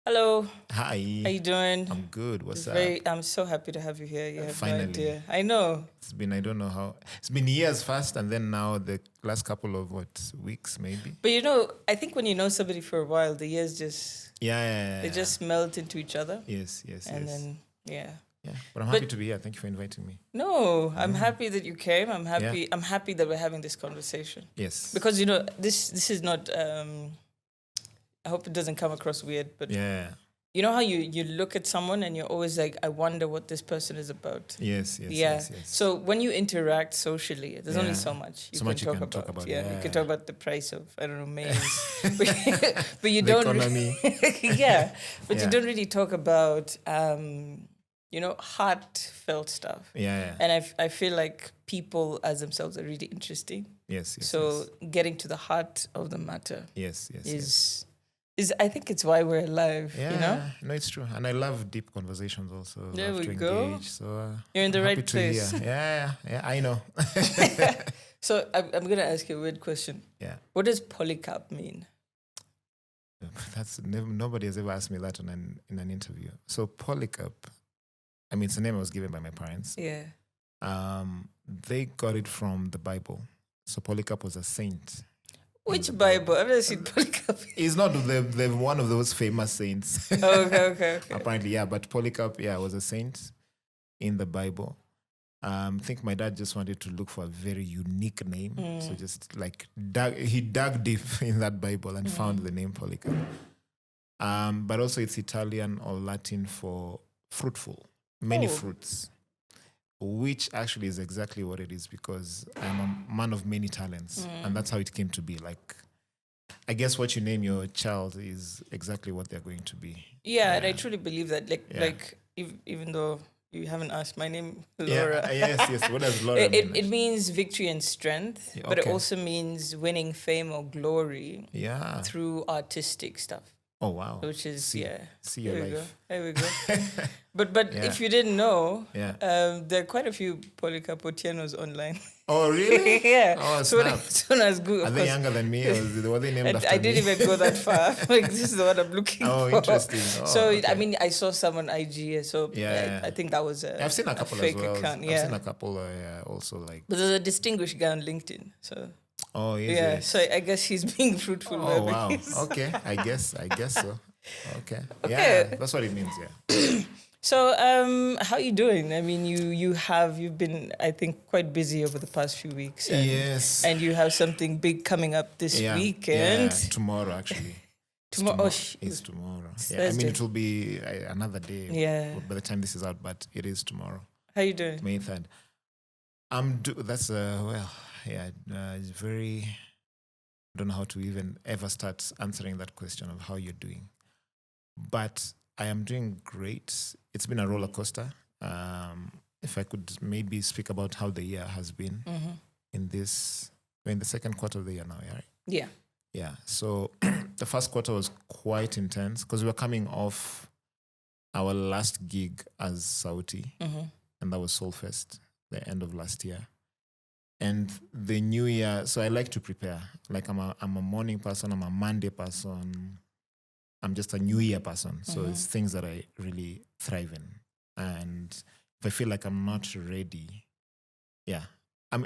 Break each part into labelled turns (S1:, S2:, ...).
S1: Hello, how
S2: Hi,
S1: you doing?
S2: I'm good.
S1: It's
S2: What's up?
S1: very. I'm so happy to have you here. You have no
S2: Finally,
S1: idea. I know,
S2: I don't know how, it's been years fast, and then now the last couple of weeks, maybe?
S1: but I think when you know somebody for a while, the years just
S2: Yeah, yeah,
S1: they
S2: yeah, yeah.
S1: just melt into each other,
S2: Yes, yes,
S1: and
S2: yes.
S1: then yeah.
S2: Yeah, but I'm happy
S1: But
S2: to be here. Thank you for inviting me.
S1: no, I'm happy that you came. I'm
S2: Yeah,
S1: happy. I'm happy that we're having this conversation
S2: yes.
S1: because this is not. I hope it doesn't come across weird, but
S2: Yeah,
S1: you know how you look at someone and you're always like, I wonder what this person is about.
S2: yes, yes,
S1: Yeah.
S2: yes, yes.
S1: So when you interact socially, there's only
S2: Yeah,
S1: so much you
S2: so
S1: can
S2: much you
S1: talk
S2: can talk
S1: about.
S2: about.
S1: Yeah, you can
S2: Yeah,
S1: talk about the price of I don't know mains, but but you
S2: the
S1: don't.
S2: economy.
S1: Yeah, but you
S2: Yeah,
S1: don't really talk about heartfelt stuff.
S2: yeah, yeah.
S1: And I feel like people as themselves are really interesting.
S2: Yes, yes,
S1: So
S2: yes.
S1: getting to the heart of the matter
S2: Yes, yes, yes.
S1: is I think it's why we're alive.
S2: Yeah, no, it's true. And I love deep conversations also.
S1: There
S2: Love
S1: we
S2: to
S1: go.
S2: engage. So
S1: You're in
S2: I'm
S1: the
S2: happy
S1: right
S2: to hear.
S1: place.
S2: Yeah, yeah, I know.
S1: So I'm gonna ask you a weird question.
S2: Yeah.
S1: What does Polycarp mean?
S2: Nobody has ever asked me that in an interview. So Polycarp, I mean, it's a name I was given by my parents.
S1: Yeah.
S2: They got it from the Bible. So Polycarp was a saint in the
S1: Which Bible?
S2: Bible.
S1: I've never seen Polycarp.
S2: He's not the one of those famous saints.
S1: Oh, okay.
S2: Apparently, yeah. But Polycarp, yeah, was a saint in the Bible. I think my dad just wanted to look for a very unique name. So just like he dug deep in that Bible and found the name Polycarp. But also it's Italian or Latin for fruitful, many
S1: Oh.
S2: fruits, which actually is exactly what it is because I'm a man of many talents. And that's how it came to be. Like, I guess what you name your child is exactly what they're going to be.
S1: Yeah, and I truly believe that.
S2: Yeah.
S1: Even though you haven't asked my name,
S2: Yeah,
S1: Laura.
S2: yes. What does Laura
S1: It,
S2: mean?
S1: it, it means victory and strength,
S2: Yeah,
S1: but it
S2: okay.
S1: also means winning fame or glory
S2: Yeah.
S1: through artistic stuff.
S2: Oh, wow.
S1: Which is
S2: See your
S1: There we go.
S2: life.
S1: There we go. But
S2: Yeah.
S1: if you didn't know,
S2: Yeah.
S1: there are quite a few Polycarp Otienos online.
S2: Oh, really?
S1: Yeah.
S2: Oh,
S1: So
S2: snap.
S1: soon as good.
S2: Are they younger than me, or were they named after
S1: I
S2: me?
S1: didn't even go that far. Like this is what I'm looking
S2: Oh,
S1: for.
S2: interesting. Oh,
S1: So
S2: okay.
S1: I mean, I saw some on IG. So
S2: Yeah.
S1: I think that was
S2: I've seen a couple as
S1: fake
S2: well.
S1: account.
S2: I've
S1: Yeah.
S2: seen a couple also like.
S1: But there's a distinguished guy on LinkedIn. So
S2: Oh, is
S1: yeah.
S2: it?
S1: So I guess he's being fruitful.
S2: Oh,
S1: wherever
S2: wow.
S1: he is.
S2: Okay. I guess so. Okay.
S1: Okay.
S2: Yeah, that's what it means. Yeah.
S1: So, how you doing? I mean, you've been, I think, quite busy over the past few weeks. And,
S2: Yes.
S1: And you have something big coming up this
S2: Yeah.
S1: weekend.
S2: Yeah. Tomorrow, actually.
S1: Tomorrow.
S2: It's tomorrow.
S1: It's
S2: Yeah. I mean,
S1: Thursday.
S2: it will be another day.
S1: Yeah.
S2: By the time this is out, but it is tomorrow,
S1: How you doing?
S2: May 3rd. That's well, yeah. It's very. I don't know how to even ever start answering that question of how you're doing, but I am doing great. It's been a roller coaster. If I could maybe speak about how the year has been in this, we're in the second quarter of the year now, yeah, right?
S1: Yeah.
S2: Yeah. So the first quarter was quite intense because we were coming off our last gig as Sauti, and that was Soulfest, the end of last year. And the new year, so I like to prepare. Like I'm a morning person, I'm a Monday person, I'm just a new year person. So it's things that I really thrive in. And if I feel like I'm not ready, yeah.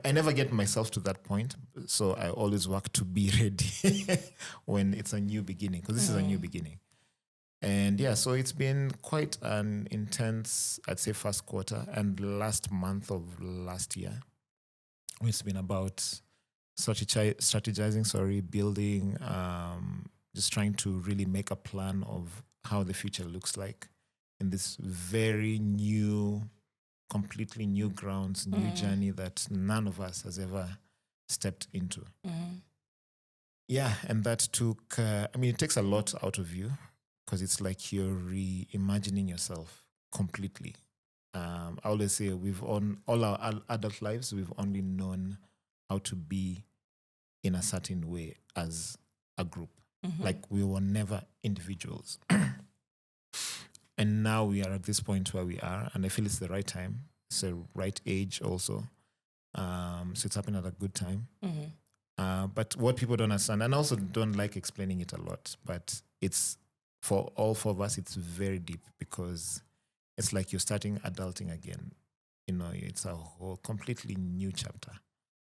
S2: I never get myself to that point. So I always work to be ready when it's a new beginning, because this is a new beginning. And yeah, so it's been quite an intense, I'd say, first quarter and last month of last year. It's been about strategizing, building, just trying to really make a plan of how the future looks like in this very new, completely new grounds, new journey that none of us has ever stepped into. Yeah, and that took, it takes a lot out of you because it's like you're reimagining yourself completely. I always say all our adult lives, we've only known how to be in a certain way as a group. Like we were never individuals. And now we are at this point where we are, and I feel it's the right time. It's the right age also. So it's happening at a good time. But what people don't understand, and I also don't like explaining it a lot, but it's for all four of us, it's very deep because it's like you're starting adulting again. It's a whole completely new chapter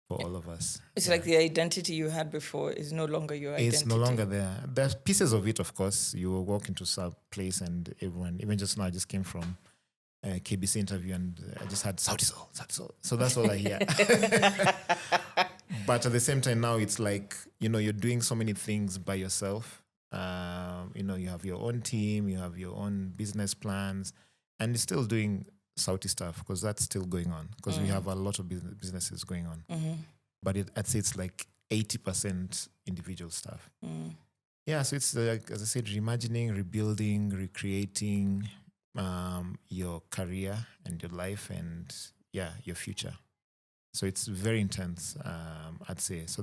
S2: for all of us.
S1: It's like the identity you had before is no longer your identity.
S2: It's no longer there. There's pieces of it, of course. You will walk into some place and everyone, even just now, I just came from a KBC interview and I just had Sauti Soul, Sauti Soul. So that's all I hear. But at the same time now, it's like, you're doing so many things by yourself. You have your own team, you have your own business plans, and you're still doing Sauti stuff because that's still going on because we have a lot of businesses going on.
S1: Mm-hmm.
S2: But I'd say it's like 80% individual stuff. Yeah, so it's like, as I said, reimagining, rebuilding, recreating your career and your life and, your future. So it's very intense, I'd say. So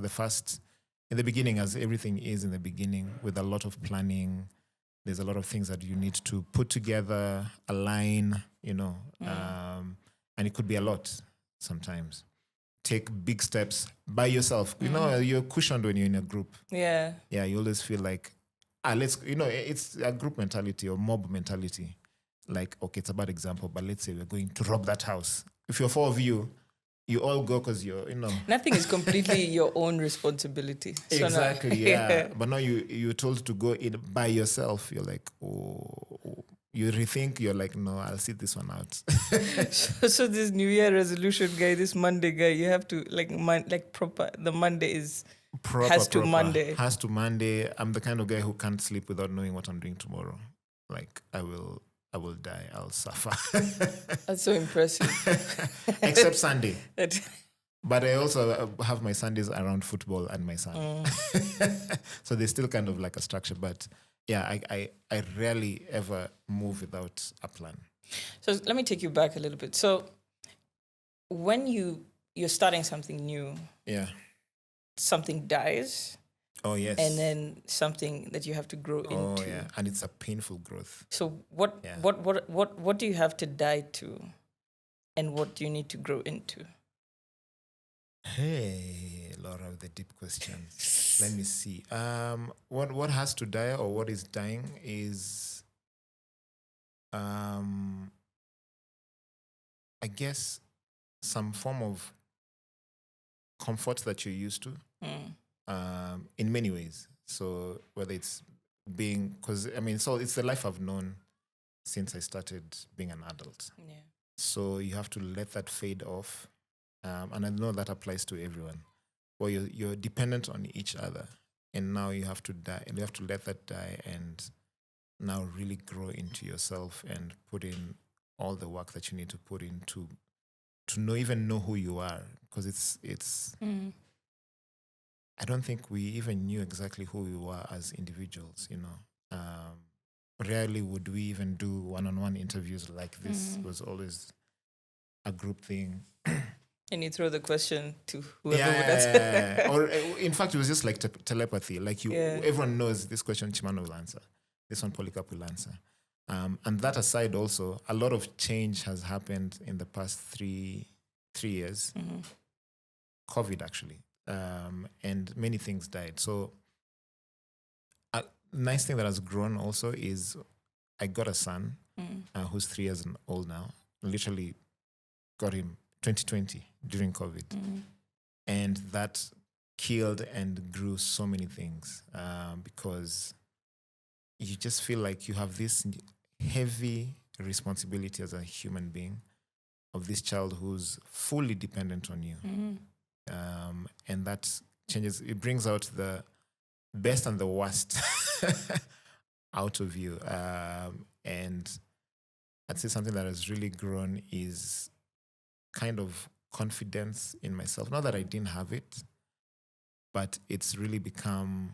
S2: in the beginning, as everything is in the beginning, with a lot of planning, there's a lot of things that you need to put together, align, and it could be a lot sometimes. Take big steps by yourself. You're cushioned when you're in a group.
S1: Yeah.
S2: Yeah, you always feel like, it's a group mentality or mob mentality. Like, okay, it's a bad example, but let's say we're going to rob that house. If you're four of you, you all go because
S1: Nothing is completely your own responsibility. So
S2: exactly, yeah. But now you're told to go in by yourself. You're like, oh. You rethink, you're like, no, I'll sit this one out.
S1: So this New Year resolution guy, this Monday guy, you have to proper, the Monday is... Has to Monday.
S2: I'm the kind of guy who can't sleep without knowing what I'm doing tomorrow. Like, I will die. I'll suffer.
S1: That's so impressive.
S2: Except Sunday. But I also have my Sundays around football and my son. So there's still kind of like a structure. But yeah, I rarely ever move without a plan.
S1: So let me take you back a little bit. So when you're starting something new, something dies.
S2: Oh, yes.
S1: And then something that you have to grow into.
S2: Oh, yeah. And it's a painful growth.
S1: So what do you have to die to? And what do you need to grow into?
S2: Hey, Laura, with the deep questions. Let me see. What has to die or what is dying is, I guess, some form of comfort that you're used to. In many ways. So whether it's so it's the life I've known since I started being an adult.
S1: Yeah.
S2: So you have to let that fade off. And I know that applies to everyone. Well, you're dependent on each other. And now you have to die. And you have to let that die and now really grow into yourself and put in all the work that you need to put in to know who you are. Because it's I don't think we even knew exactly who we were as individuals, Rarely would we even do one-on-one interviews like this. It was always a group thing.
S1: And you throw the question to whoever would answer.
S2: Or in fact, it was just like telepathy. Like everyone knows this question Chimano will answer. This one Polycarp will answer. And that aside also, a lot of change has happened in the past three years. COVID, actually. And many things died. So a nice thing that has grown also is I got a son who's 3 years old now. Literally got him 2020 during COVID. And that killed and grew so many things because you just feel like you have this heavy responsibility as a human being of this child who's fully dependent on you. And that changes, it brings out the best and the worst out of you. And I'd say something that has really grown is kind of confidence in myself. Not that I didn't have it, but it's really become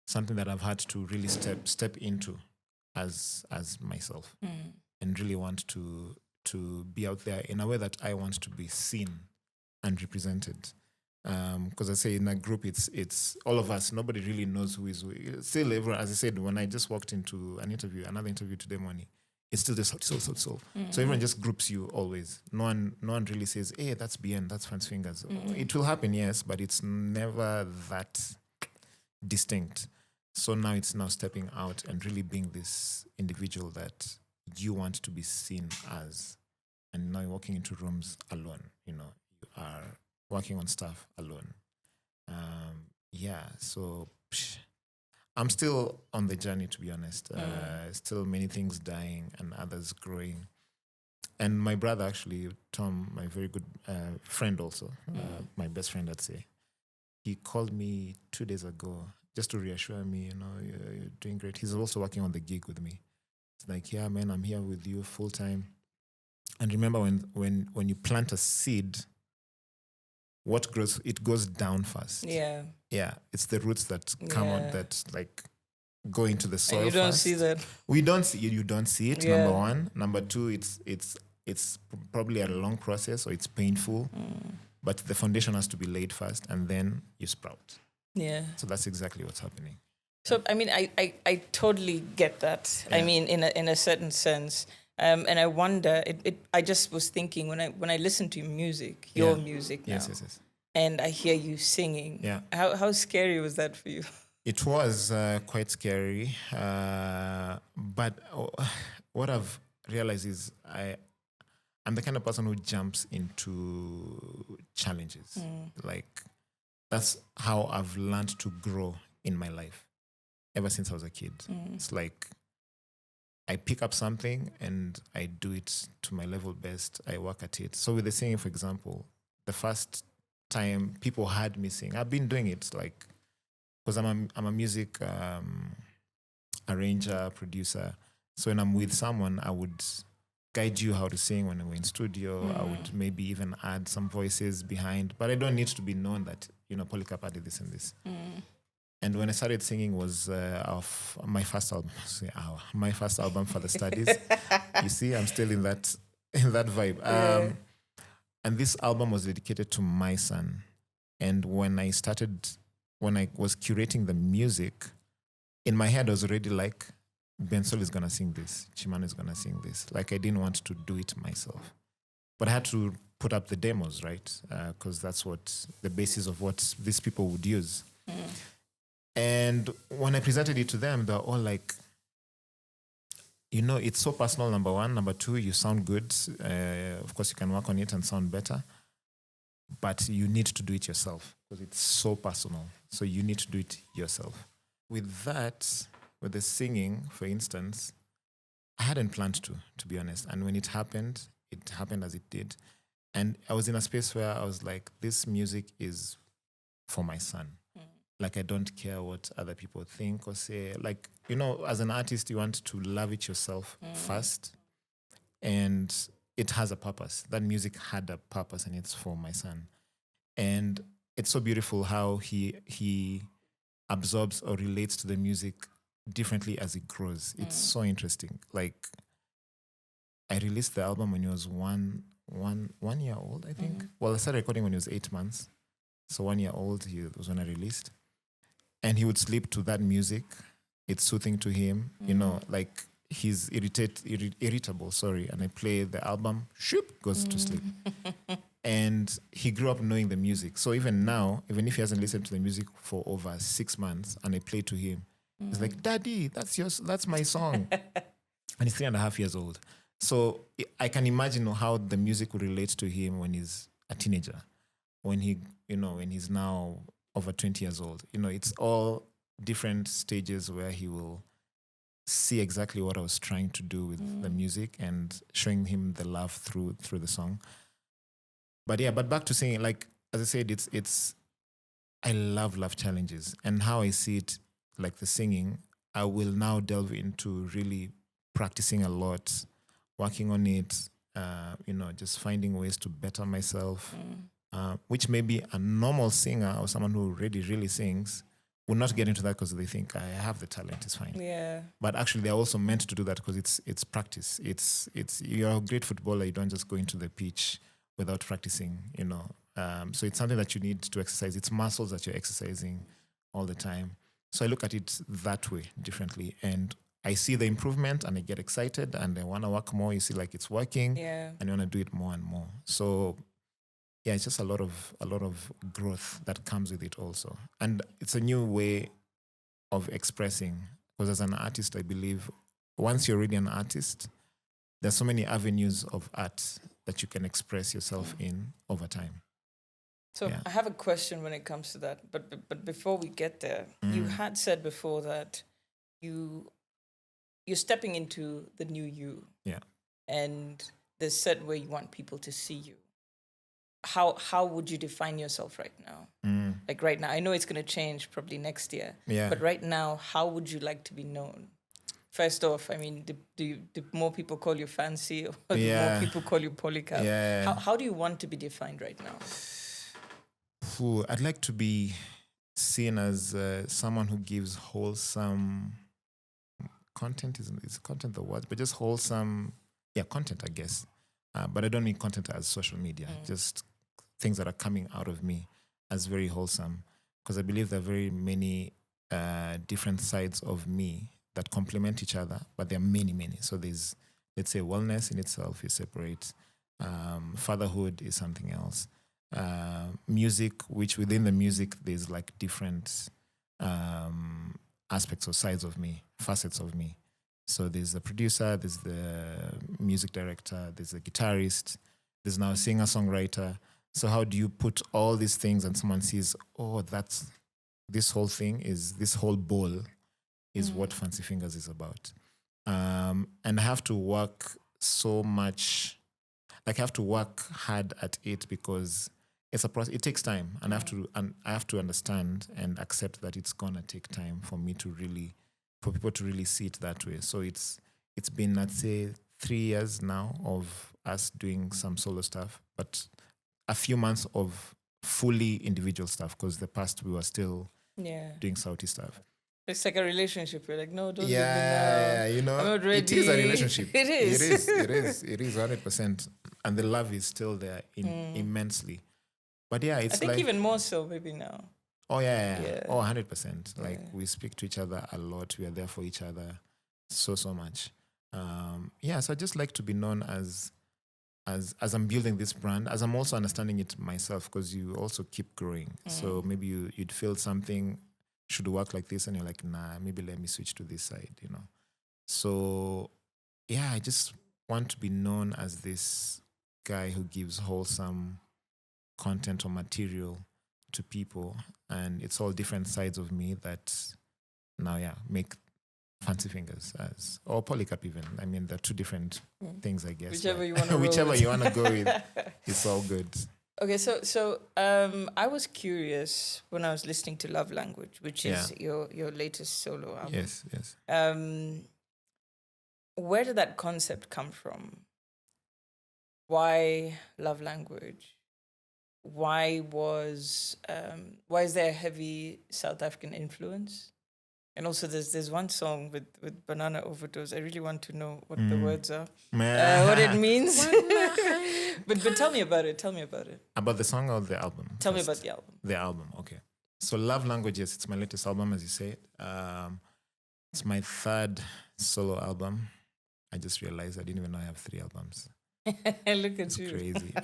S2: something that I've had to really step into as myself and really want to be out there in a way that I want to be seen and represented. Because I say in a group, it's all of us. Nobody really knows who is who. Still, everyone, as I said, when I just walked into another interview today morning, it's still just soul. So everyone just groups you always. No one really says, hey, that's BN, that's Franz Fingers. It will happen, yes, but it's never that distinct. So now it's now stepping out and really being this individual that you want to be seen as. And now you're walking into rooms alone, you are working on stuff alone. So I'm still on the journey, to be honest. Still many things dying and others growing. And my brother, actually, Tom, my very good friend also, my best friend, I'd say, he called me 2 days ago just to reassure me, you're doing great. He's also working on the gig with me. It's like, yeah, man, I'm here with you full time. And remember, when you plant a seed, what grows, it goes down first.
S1: Yeah.
S2: Yeah, it's the roots that come out that like go into the soil.
S1: And you don't
S2: first.
S1: see that.
S2: We don't see it. You don't see it. Number one. Number two, it's probably a long process, or it's painful. But the foundation has to be laid first, and then you sprout.
S1: Yeah.
S2: So that's exactly what's happening.
S1: So I mean, I totally get that. Yeah. I mean, in a certain sense. And I wonder. I just was thinking when I listen to music, your music now, yes, and I hear you singing.
S2: Yeah.
S1: How scary was that for you?
S2: It was quite scary, but what I've realized is I'm the kind of person who jumps into challenges. Like that's how I've learned to grow in my life ever since I was a kid. It's like I pick up something and I do it to my level best. I work at it. So with the singing, for example, the first time people heard me sing, I've been doing it like, because I'm a music arranger, producer. So when I'm with someone, I would guide you how to sing when we're in studio. I would maybe even add some voices behind, but I don't need to be known that, Polycarp did this and this. And when I started singing was of my first album. My first album for the studies. You see, I'm still in that vibe. And this album was dedicated to my son. And when I was curating the music, in my head I was already like, Bensol is gonna sing this, Chimano is gonna sing this. Like I didn't want to do it myself, but I had to put up the demos, right? Because that's what the basis of what these people would use. And when I presented it to them, they're all like, it's so personal, number one. Number two, you sound good. Of course, you can work on it and sound better. But you need to do it yourself because it's so personal. So you need to do it yourself. With that, with the singing, for instance, I hadn't planned to be honest. And when it happened as it did. And I was in a space where I was like, this music is for my son. Like, I don't care what other people think or say. Like, as an artist, you want to love it yourself first. And it has a purpose. That music had a purpose, and it's for my son. And it's so beautiful how he absorbs or relates to the music differently as it grows. It's so interesting. Like, I released the album when he was one year old, I think. Well, I started recording when he was 8 months. So 1 year old, he was when I released. And he would sleep to that music. It's soothing to him, like he's irritable, and I play the album, goes to sleep. And he grew up knowing the music. So even now, even if he hasn't listened to the music for over 6 months and I play to him, he's like, Daddy, that's my song. And he's 3.5 years old. So I can imagine how the music will relate to him when he's a teenager, when he's now over 20 years old. It's all different stages where he will see exactly what I was trying to do with the music and showing him the love through the song. But back to singing, like, as I said, it's I love challenges. And how I see it, like the singing, I will now delve into really practicing a lot, working on it, just finding ways to better myself. Which maybe a normal singer or someone who already really sings will not get into that because they think I have the talent, it's fine.
S1: Yeah.
S2: But actually, they're also meant to do that because it's practice. It's you're a great footballer. You don't just go into the pitch without practicing. So it's something that you need to exercise. It's muscles that you're exercising all the time. So I look at it that way differently, and I see the improvement, and I get excited, and I want to work more. You see, like it's working, and you want to do it more and more. So. Yeah, it's just a lot of growth that comes with it also. And it's a new way of expressing. Because as an artist, I believe once you're already an artist, there's so many avenues of art that you can express yourself in over time.
S1: So I have a question when it comes to that, but before we get there, you had said before that you're stepping into the new you.
S2: Yeah.
S1: And there's certain way you want people to see you. How would you define yourself right now? Like right now, I know it's going to change probably next year.
S2: Yeah.
S1: But right now, how would you like to be known? First off, I mean, do more people call you Fancy, or do more people call you Polycarp?
S2: Yeah.
S1: How do you want to be defined right now?
S2: I'd like to be seen as someone who gives wholesome content. Is content the word? But just wholesome, content, I guess. But I don't mean content as social media. Just things that are coming out of me as very wholesome. Because I believe there are very many different sides of me that complement each other, but there are many, many. So there's, let's say, wellness in itself is separate. Fatherhood is something else. Music, which within the music, there's like different aspects or sides of me, facets of me. So there's the producer, there's the music director, there's the guitarist, there's now a singer-songwriter. So how do you put all these things and someone sees, this whole thing is, this whole bowl is what Fancy Fingers is about. And I have to work so much, like I have to work hard at it because it's a process. It takes time, and I have to understand and accept that it's gonna take time for people to really see it that way. So it's been, let's say, 3 years now of us doing some solo stuff, but a few months of fully individual stuff because the past we were still doing Sauti stuff.
S1: It's like a relationship. You're like, no, don't leave me now.
S2: Yeah, you know,
S1: I'm not ready.
S2: it is a relationship.
S1: It is.
S2: It is 100%, and the love is still there immensely. But yeah, it's
S1: I think even more so maybe now.
S2: Oh yeah. Oh, 100%. Like we speak to each other a lot. We are there for each other so much. So I just like to be known as I'm building this brand, as I'm also understanding it myself, because you also keep growing. So maybe you'd feel something should work like this, and you're like, nah, maybe let me switch to this side, you know. So I just want to be known as this guy who gives wholesome content or material to people, and it's all different sides of me that now make Fancy Fingers or Polycarp even. I mean, they're two different things, I guess.
S1: Whichever you want to
S2: whichever you want to go with, it's all good.
S1: Okay, so I was curious when I was listening to Love Language, which is your latest solo album.
S2: Yes.
S1: Where did that concept come from? Why Love Language? Why is there a heavy South African influence? And also, there's one song with Banana Overdose. I really want to know what the words are, what it means. but tell me about it.
S2: About the song or the album?
S1: Tell me about the album.
S2: The album, okay. So Love Language, yes, it's my latest album, as you say. It's my third solo album. I just realized I didn't even know I have 3 albums.
S1: Look at you.
S2: Crazy.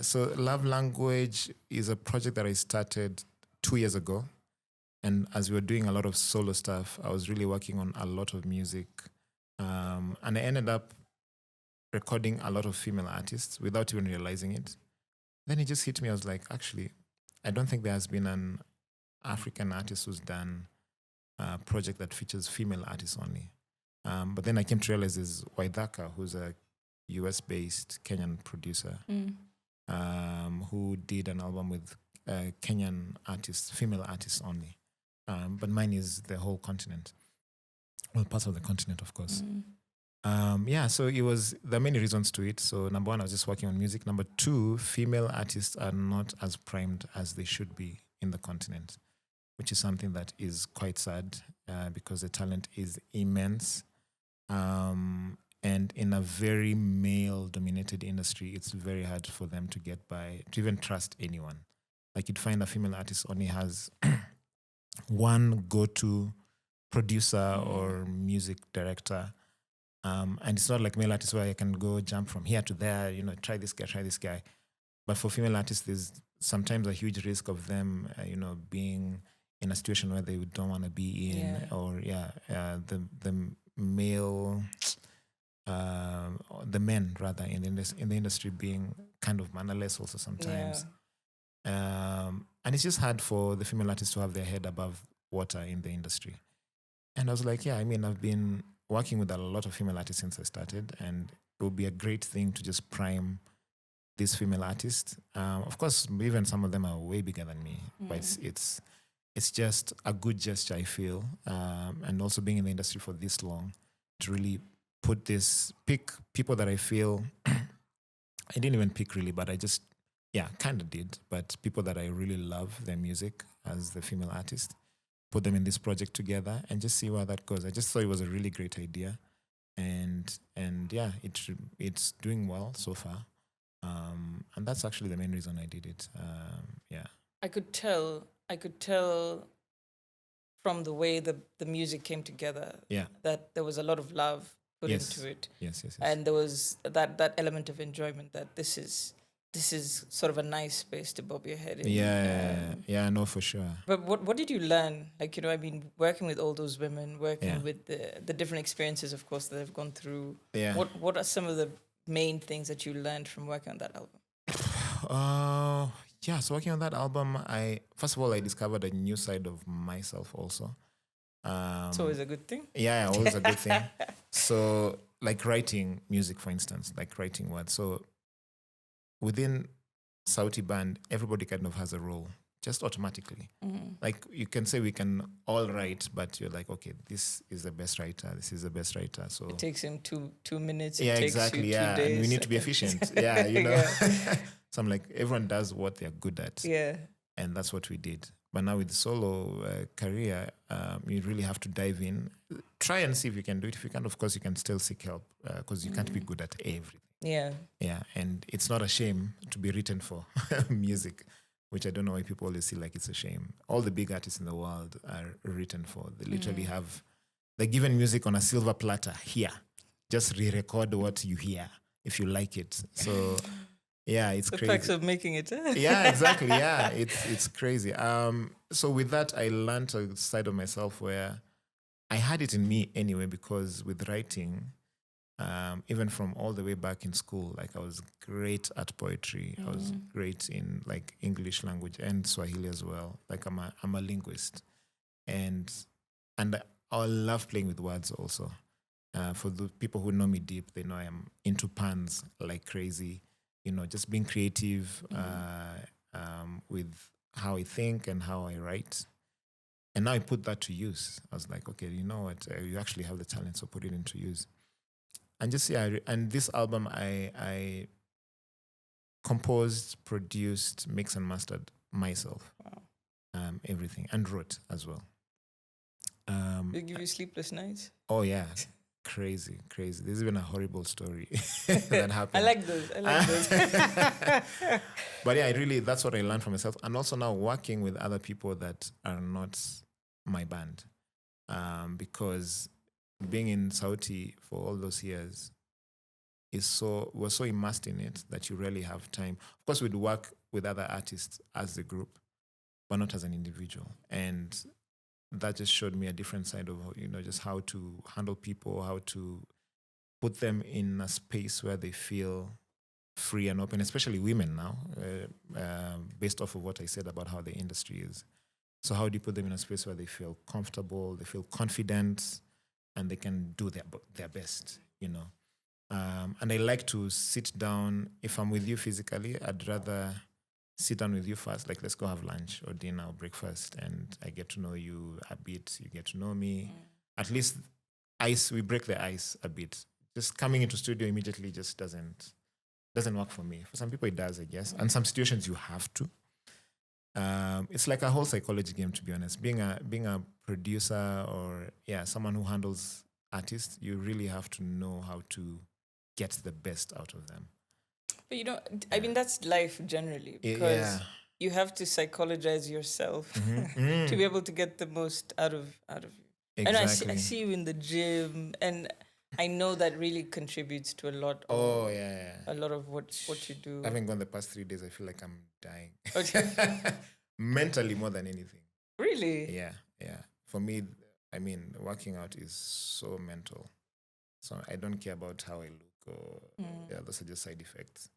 S2: So Love Language is a project that I started 2 years ago. And as we were doing a lot of solo stuff, I was really working on a lot of music. And I ended up recording a lot of female artists without even realizing it. Then it just hit me. I was like, actually, I don't think there has been an African artist who's done a project that features female artists only. But then I came to realize there's Waithaka, who's a US-based Kenyan producer, who did an album with Kenyan artists, female artists only. But mine is the whole continent. Well, parts of the continent, of course. So there are many reasons to it. So number 1, I was just working on music. Number 2, female artists are not as primed as they should be in the continent, which is something that is quite sad because the talent is immense. And in a very male-dominated industry, it's very hard for them to get by, to even trust anyone. Like you'd find a female artist only has one go-to producer or music director. And it's not like male artists where I can go jump from here to there, try this guy. But for female artists, there's sometimes a huge risk of them, being in a situation where they don't want to be in, or the male, the men rather in the industry being kind of mannerless also sometimes. And it's just hard for the female artists to have their head above water in the industry. And I was like, I mean, I've been working with a lot of female artists since I started, and it would be a great thing to just prime these female artists. Of course, even some of them are way bigger than me, but it's just a good gesture, I feel, and also being in the industry for this long, to really pick people that I feel, I didn't even pick really, but I just, kind of did, but people that I really love their music as the female artist, put them in this project together and just see where that goes. I just thought it was a really great idea, and it's doing well so far. And that's actually the main reason I did it.
S1: I could tell from the way the music came together that there was a lot of love put into it.
S2: Yes.
S1: And there was that element of enjoyment, that this is sort of a nice space to bob your head in.
S2: No, for sure.
S1: But what did you learn? Like, I mean, working with all those women, working with the different experiences, of course, that they've gone through.
S2: Yeah.
S1: What are some of the main things that you learned from working on that album?
S2: So working on that album, first of all, I discovered a new side of myself also.
S1: It's always a good thing.
S2: Yeah, always a good thing. So, like writing music, for instance, like writing words. So, within Sauti band, everybody kind of has a role, just automatically. Like, you can say we can all write, but you're like, okay, this is the best writer. This is the best writer. So
S1: it takes him two minutes.
S2: Yeah,
S1: it takes
S2: exactly.
S1: You 2 days.
S2: And we need to be efficient. Yeah, you know. So I'm like, everyone does what they're good at.
S1: Yeah.
S2: And that's what we did. But now with the solo career, you really have to dive in. Try and see if you can do it. If you can't, of course, you can still seek help, because you can't be good at everything.
S1: Yeah.
S2: Yeah, and it's not a shame to be written for music, which I don't know why people always see like it's a shame. All the big artists in the world are written for. They literally they're given music on a silver platter here. Just re-record what you hear if you like it. So... yeah, it's crazy.
S1: The perks of making it.
S2: Yeah, exactly. Yeah, it's crazy. So with that, I learned a side of myself where I had it in me anyway, because with writing, even from all the way back in school, like I was great at poetry. I was great in like English language and Swahili as well. Like I'm a linguist, and I love playing with words also. For the people who know me deep, they know I am into puns like crazy. You know, just being creative with how I think and how I write. And now I put that to use. I was like, okay, you know what? You actually have the talent, so put it into use. And just, and this album I composed, produced, mixed and mastered myself.
S1: Wow.
S2: Everything. And wrote as well.
S1: Did it give you sleepless nights?
S2: Oh, yeah. Crazy. There's even a horrible story that happened.
S1: I like those.
S2: But yeah, that's what I learned from myself. And also now working with other people that are not my band. Because being in Sauti for all those years we're so immersed in it that you really have time. Of course, we'd work with other artists as a group, but not as an individual. And that just showed me a different side of, just how to handle people, how to put them in a space where they feel free and open, especially women now, based off of what I said about how the industry is. So how do you put them in a space where they feel comfortable, they feel confident, and they can do their best, And I like to sit down. If I'm with you physically, I'd rather sit down with you first, like let's go have lunch or dinner or breakfast, and I get to know you a bit, you get to know me. At least we break the ice a bit. Just coming into studio immediately just doesn't work for me. For some people it does, I guess. And some situations you have to. It's like a whole psychology game, to be honest. Being a producer or someone who handles artists, you really have to know how to get the best out of them.
S1: But I mean, that's life generally, because you have to psychologize yourself to be able to get the most out of you.
S2: Exactly.
S1: And I see you in the gym, and I know that really contributes to a lot of a lot of what you do.
S2: I haven't gone the past 3 days. I feel like I'm dying. Okay. Mentally more than anything.
S1: Really?
S2: Yeah, yeah. For me, I mean, working out is so mental. So I don't care about how I look or yeah, those are just side effects.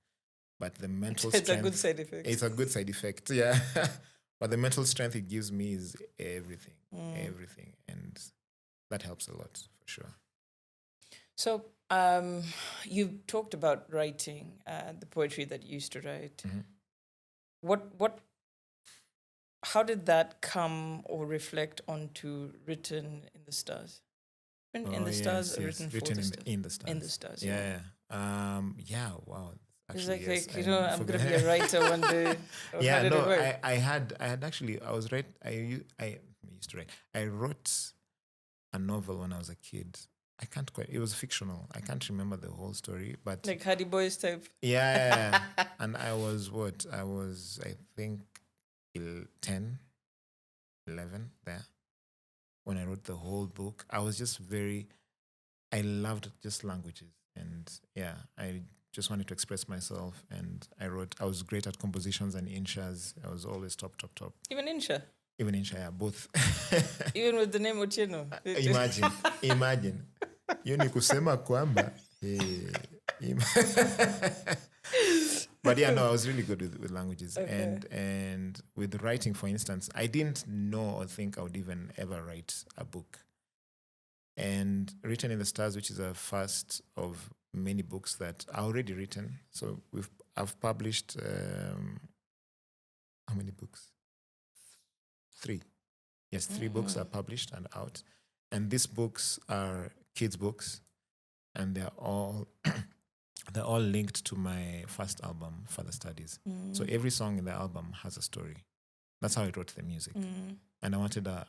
S2: But the mental
S1: It's a
S2: strength,
S1: good side effect.
S2: it's a good side effect, yeah. But the mental strength it gives me is everything, everything. And that helps a lot for sure.
S1: So you talked about writing, the poetry that you used to write. What how did that come or reflect onto Written in the Stars? In the Stars, or Written for
S2: Written
S1: the
S2: in
S1: Stars?
S2: in the stars.
S1: In the Stars,
S2: yeah. Yeah, wow.
S1: It's
S2: Actually, yes.
S1: like I'm gonna be a writer one day. Or
S2: Yeah,
S1: how did it
S2: no,
S1: work?
S2: I had actually, I was right. I used to write. I wrote a novel when I was a kid. I can't quite, it was fictional. I can't remember the whole story, but
S1: Like Hardy Boys type.
S2: yeah. And I was what? I was, I think, 10, 11 there when I wrote the whole book. I was just I loved just languages. And yeah, I just wanted to express myself. And I was great at compositions and inshas. I was always top, top, top.
S1: Even Insha.
S2: Even insha, yeah, both.
S1: Even with the name Otieno.
S2: Imagine. Hiyo ni kusema kwamba. But yeah, no, I was really good with languages.
S1: Okay.
S2: And with writing, for instance, I didn't know or think I would even ever write a book. And Written in the Stars, which is a first of many books that are already written. So I've published how many books? 3. Yes, 3 books are published and out. And these books are kids' books, and they're all linked to my first album, Father Studies. So every song in the album has a story. That's how I wrote the music. And I wanted a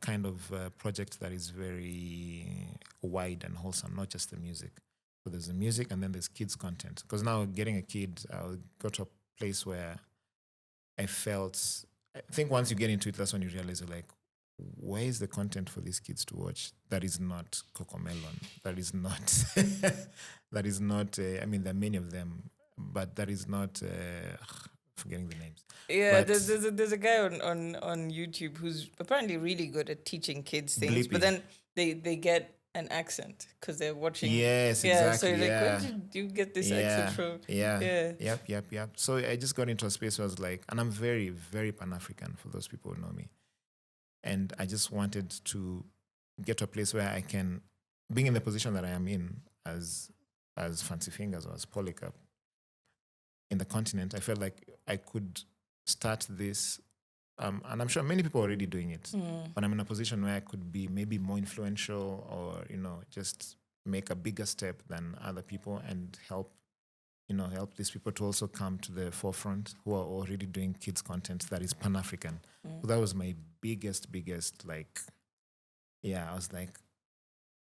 S2: kind of project that is very wide and wholesome, not just the music. So there's the music and then there's kids' content. Because now getting a kid, I got to a place where I think once you get into it, that's when you realize you're like, where is the content for these kids to watch that is not Cocomelon? That is not, I mean, there are many of them, but that is not, forgetting the names.
S1: Yeah,
S2: But
S1: there's a guy on YouTube who's apparently really good at teaching kids things,
S2: Blippi.
S1: but then they get an accent because they're watching.
S2: Yes,
S1: Yeah,
S2: exactly.
S1: so you're
S2: yeah.
S1: like, where did you get this accent from?
S2: Yeah. Yep. So I just got into a space where I was like, and I'm very, very Pan-African for those people who know me. And I just wanted to get to a place where I can, being in the position that I am in as Fancy Fingers or as Polycarp in the continent, I felt like I could start this. And I'm sure many people are already doing it, but I'm in a position where I could be maybe more influential or, just make a bigger step than other people and help these people to also come to the forefront who are already doing kids content that is Pan-African. So that was my biggest, I was like,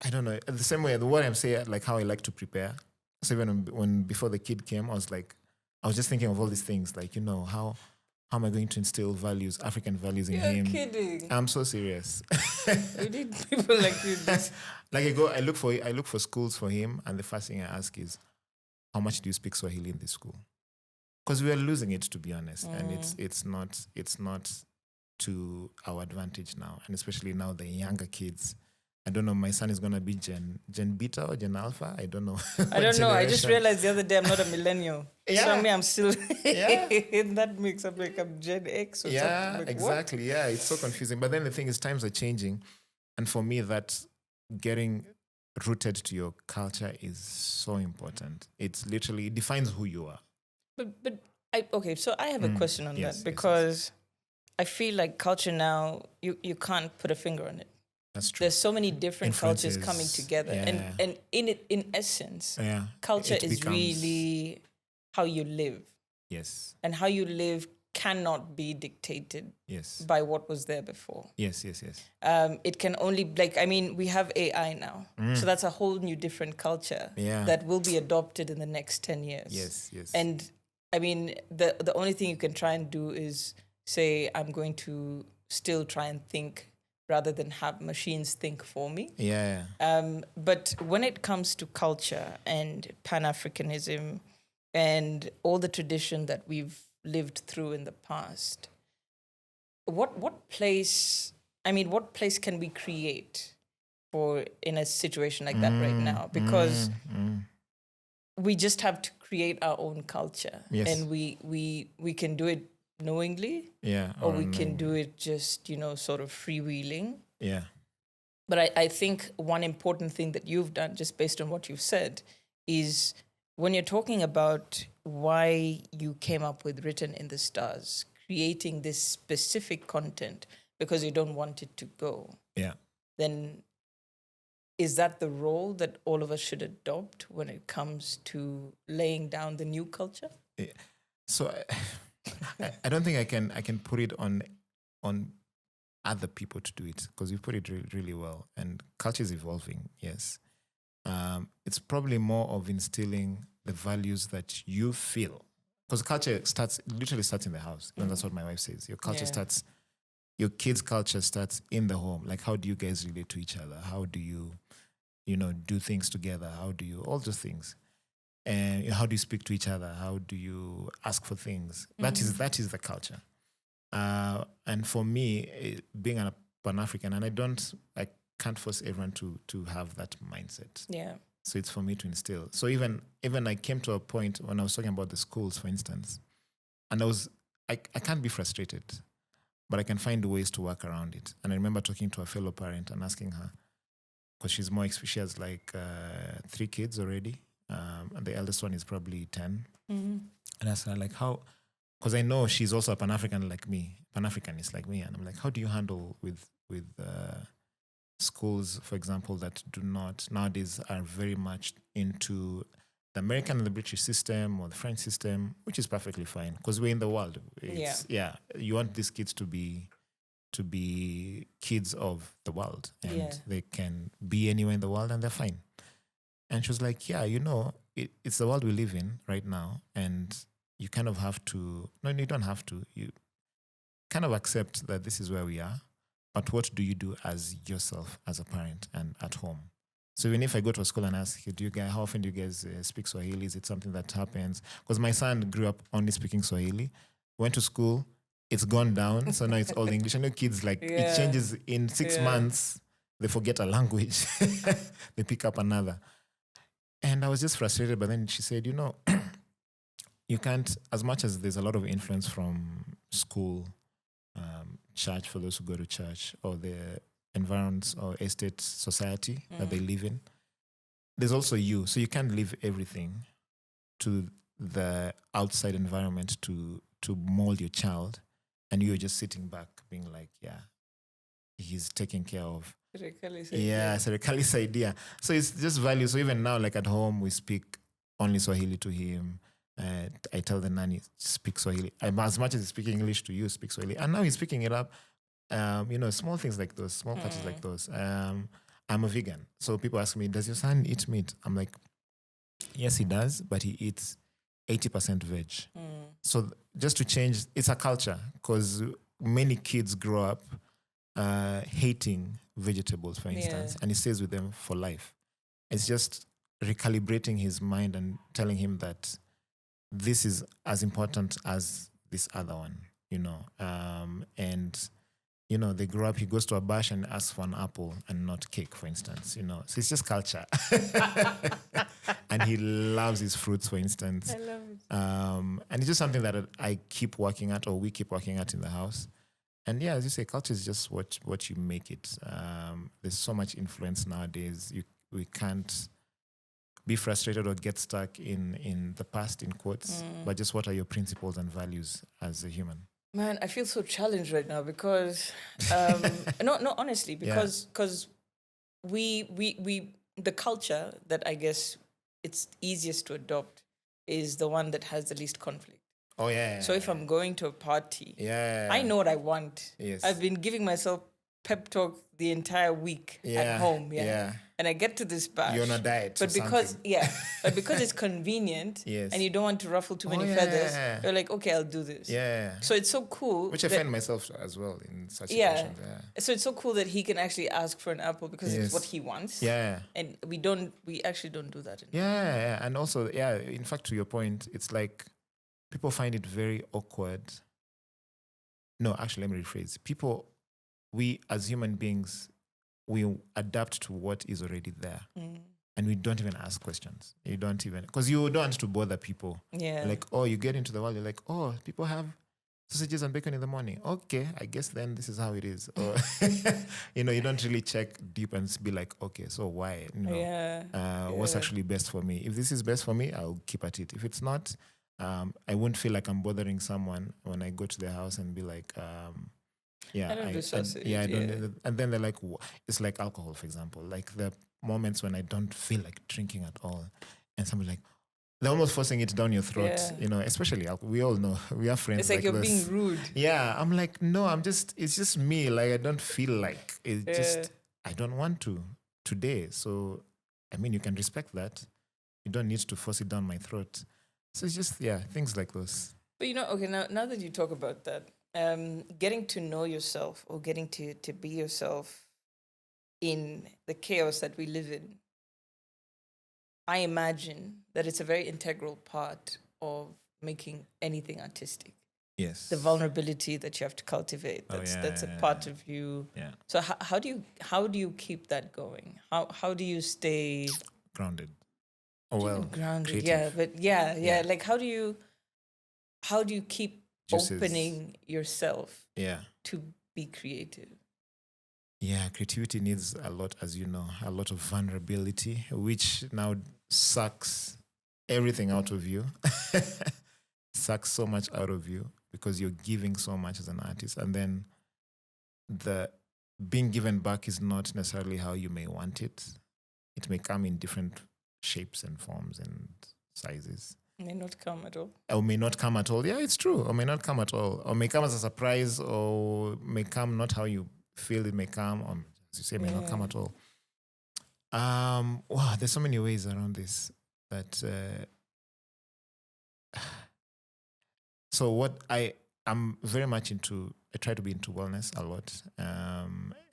S2: I don't know, the same way, the word I'm saying, like how I like to prepare. So even when before the kid came, I was just thinking of all these things, like, how am I going to instill values, African values in him?
S1: You're kidding.
S2: I'm so serious.
S1: We need people like you.
S2: Like I look for schools for him, and the first thing I ask is, how much do you speak Swahili in this school? Because we are losing it, to be honest, and it's not to our advantage now, and especially now the younger kids. I don't know. My son is gonna be Gen Beta or Gen Alpha. I don't know.
S1: I don't know. I just realized the other day I'm not a millennial.
S2: Yeah.
S1: So I'm still in that mix. I'm like I'm Gen X or something. Like,
S2: exactly.
S1: What?
S2: Yeah, it's so confusing. But then the thing is, times are changing, and for me, that getting rooted to your culture is so important. It's literally, it defines who you are.
S1: Okay. So I have a question on that because I feel like culture now you can't put a finger on it.
S2: That's true.
S1: There's so many different cultures coming together, and in essence, culture is really how you live.
S2: Yes.
S1: And how you live cannot be dictated by what was there before.
S2: Yes.
S1: It can only, we have AI now. So that's a whole new different culture that will be adopted in the next 10 years.
S2: Yes.
S1: And I mean, the only thing you can try and do is say, I'm going to still try and think rather than have machines think for me.
S2: Yeah.
S1: But when it comes to culture and Pan-Africanism and all the tradition that we've lived through in the past, what place? I mean, what place can we create for in a situation like that right now? Because we just have to create our own culture, and we can do it knowingly, or we can do it just sort of freewheeling. But I think one important thing that you've done, just based on what you've said, is when you're talking about why you came up with Written in the Stars, creating this specific content because you don't want it to go. Then is that the role that all of us should adopt when it comes to laying down the new culture?
S2: So I don't think I can put it on other people to do it, because you put it really well. And culture is evolving, yes. It's probably more of instilling the values that you feel, because culture literally starts in the house. And that's what my wife says. Your culture starts, your kids' culture starts in the home. Like, how do you guys relate to each other? How do you do things together? How do you, all those things. And how do you speak to each other? How do you ask for things? That is the culture. And for me, being a Pan-African, and I can't force everyone to have that mindset. So it's for me to instill. So even I came to a point when I was talking about the schools, for instance, and I can't be frustrated, but I can find ways to work around it. And I remember talking to a fellow parent and asking her, because she has like 3 kids already, and the eldest one is probably 10. And I asked her, like, how, because I know she's also a Pan-African like me, Pan-Africanist like me, and I'm like, how do you handle with schools, for example, that do not nowadays are very much into the American and the British system or the French system, which is perfectly fine because we're in the world. You want these kids to be kids of the world, and they can be anywhere in the world and they're fine. And she was like, it's the world we live in right now, and you kind of have to, no, you don't have to, you kind of accept that this is where we are, but what do you do as yourself, as a parent and at home? So even if I go to a school and ask, how often do you guys speak Swahili? Is it something that happens? Because my son grew up only speaking Swahili, went to school, it's gone down, so now it's all English. I know kids, like, it changes in 6 months, they forget a language, they pick up another. And I was just frustrated, but then she said, you can't, as much as there's a lot of influence from school, church, for those who go to church, or the environs or estate society that they live in, there's also you. So you can't leave everything to the outside environment to mold your child, and you're just sitting back being like, he's taking care of. Serikali's idea. So it's just value. So even now, like at home, we speak only Swahili to him. I tell the nanny, speak Swahili. As much as he's speaking English to you, speak Swahili. And now he's picking it up. Small things like those, small touches like those. I'm a vegan. So people ask me, does your son eat meat? I'm like, yes, he does, but he eats 80% veg. So just to change, it's a culture, because many kids grow up hating vegetables, for instance, and it stays with them for life. It's just recalibrating his mind and telling him that this is as important as this other one, and they grow up, he goes to a bash and asks for an apple and not cake, for instance, so it's just culture. And he loves his fruits, for instance.
S1: I love it.
S2: And it's just something that I keep working at, or we keep working at in the house. And as you say, culture is just what you make it. There's so much influence nowadays. We can't be frustrated or get stuck in the past, in quotes, but just what are your principles and values as a human?
S1: Man, I feel so challenged right now because, no, honestly, because we the culture that I guess it's easiest to adopt is the one that has the least conflict.
S2: Oh, yeah.
S1: So if I'm going to a party, I know what I want.
S2: Yes.
S1: I've been giving myself pep talk the entire week at home. And I get to this bash.
S2: You're on a diet.
S1: But because it's convenient and you don't want to ruffle too many feathers, you're like, okay, I'll do this. So it's so cool.
S2: Which I find myself as well in such situations.
S1: So it's so cool that he can actually ask for an apple because it's what he wants. And we actually don't do that anymore.
S2: And also, in fact, to your point, it's like people find it very awkward no, actually, let me rephrase. People, we as human beings, we adapt to what is already there. And we don't even ask questions. You don't even, because you don't want to bother people.
S1: Yeah.
S2: Like, oh, you get into the world, you're like, oh, people have sausages and bacon in the morning. Okay, I guess then this is how it is. Or, you know, you don't really check deep and be like, okay, so why? You know, what's actually best for me? If this is best for me, I'll keep at it. If it's not, I won't feel like I'm bothering someone when I go to their house and be like,
S1: I don't do sausage.
S2: I don't. And then they're like, it's like alcohol, for example. Like the moments when I don't feel like drinking at all, and somebody's like, they're almost forcing it down your throat.
S1: Yeah.
S2: You know, especially alcohol. We all know, we have friends.
S1: It's like you're
S2: this.
S1: being rude.
S2: Yeah, I'm like, no, it's just me. Like I don't feel like it's just I don't want to today. So I mean, you can respect that. You don't need to force it down my throat. So it's just things like those.
S1: But you know, okay, now that you talk about that, getting to know yourself or getting to be yourself in the chaos that we live in, I imagine that it's a very integral part of making anything artistic.
S2: Yes.
S1: The vulnerability that you have to cultivate. That's a part of you.
S2: Yeah.
S1: So how do you keep that going? How do you stay
S2: grounded? Oh well,
S1: grounded.
S2: creative.
S1: Yeah, but yeah. Like how do you keep opening yourself to be creative?
S2: Yeah, creativity needs a lot, as you know, a lot of vulnerability, which now sucks everything out of you. Sucks so much out of you because you're giving so much as an artist. And then the being given back is not necessarily how you may want it. It may come in different shapes and forms and sizes.
S1: May not come at all.
S2: Or may not come at all. Yeah, it's true. Or may not come at all. Or may come as a surprise, or may come not how you feel it may come, or as you say, may not come at all. Wow, there's so many ways around this. That so what I'm very much into. I try to be into wellness a lot,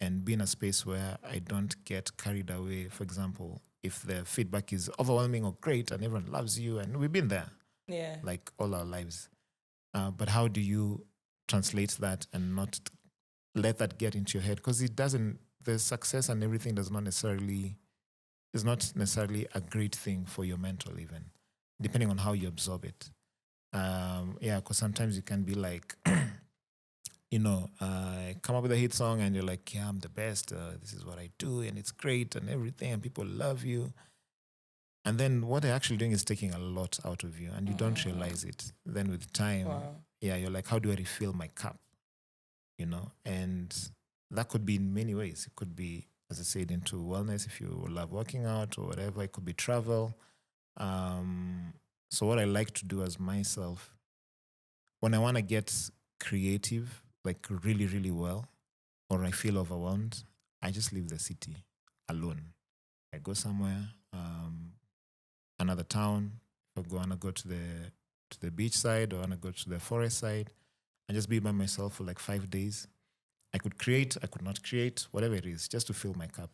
S2: and be in a space where I don't get carried away. For example, if the feedback is overwhelming or great and everyone loves you, and we've been there, like all our lives. But how do you translate that and not let that get into your head? Because it doesn't. The success and everything is not necessarily a great thing for your mental, even depending on how you absorb it. Because sometimes you can be like, come up with a hit song and you're like, yeah, I'm the best. This is what I do, and it's great and everything, and people love you. And then what they're actually doing is taking a lot out of you, and you don't realize it. Then with time, you're like, how do I refill my cup? And that could be in many ways. It could be, as I said, into wellness if you love working out or whatever. It could be travel. So what I like to do as myself, when I want to get creative, like really, really well, or I feel overwhelmed, I just leave the city alone. I go somewhere, another town. I want to go to the beach side, or I want to go to the forest side, and just be by myself for like 5 days. I could create, I could not create, whatever it is, just to fill my cup.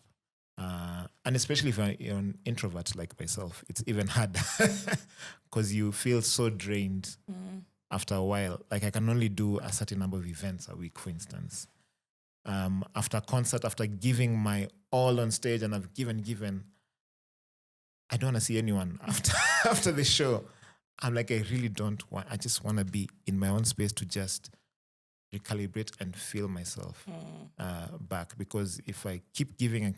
S2: And especially if you're an introvert like myself, it's even harder because you feel so drained after a while. Like I can only do a certain number of events a week, for instance. After a concert, after giving my all on stage, and I've given, I don't want to see anyone after the show. I'm like, I really don't want, I just want to be in my own space to just recalibrate and feel myself back. Because if I keep giving,